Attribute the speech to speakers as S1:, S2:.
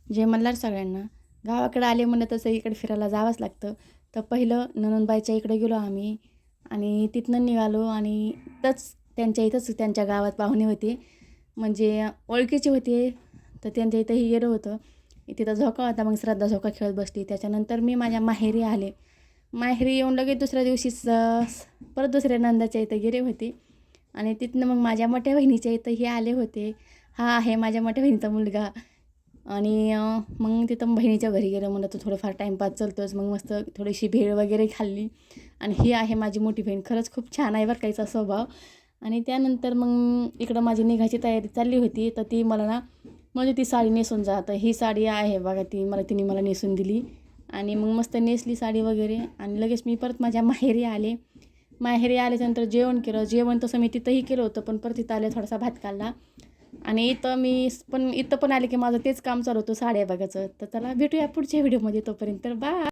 S1: जय मल्हार सगळ्यांना. गावाकडे आले म्हणलं तसं इकडे फिरायला जावंच लागतं. तर पहिलं नणंदबाईच्या इकडे गेलो आम्ही आणि तिथनं निघालो आणि त्यांच्या इथंच त्यांच्या गावात पाहुणे होते, म्हणजे ओळखीचे होते. तर त्यांच्या इथंही गेलो होतं. तिथं झोका होता, मग श्रद्धा झोका खेळत बसली. त्याच्यानंतर मी माझ्या माहेरी आले. माहेरी येऊन लगेच दुसऱ्या दिवशीच परत दुसऱ्या नंदाच्या इथं गेले होते आणि तिथनं मग माझ्या मोठ्या बहिणीच्या इथंही आले होते. हा आहे माझ्या मोठ्या बहिणीचा मुलगा. आणि मग तिथं बहिणीच्या घरी गेलं, म्हणलं तर थोडंफार टाईमपास चालतोच. मग मस्त थोडीशी भेळ वगैरे खाल्ली. आणि ही आहे माझी मोठी बहीण, खरंच खूप छान आहे बरं का हिचा स्वभाव. आणि त्यानंतर मग इकडं माझी निघायची तयारी चालली होती. तर ती मला ना म्हणजे ती साडी नेसून जा, तर ही साडी आहे बघा, तिने मला नेसून दिली. आणि मग मस्त नेसली साडी वगैरे आणि लगेच मी परत माझ्या माहेरी आले. माहेरी आल्याच्यानंतर जेवण केलं. जेवण तसं मी तिथंही केलं होतं, पण परत तिथं आले थोडासा भात खाल्ला. आणि इथं पण आले की माझं तेच काम चालू होतं साड्या बघायचं. तर चला भेटूया पुढच्या व्हिडिओमध्ये, तोपर्यंत बाय.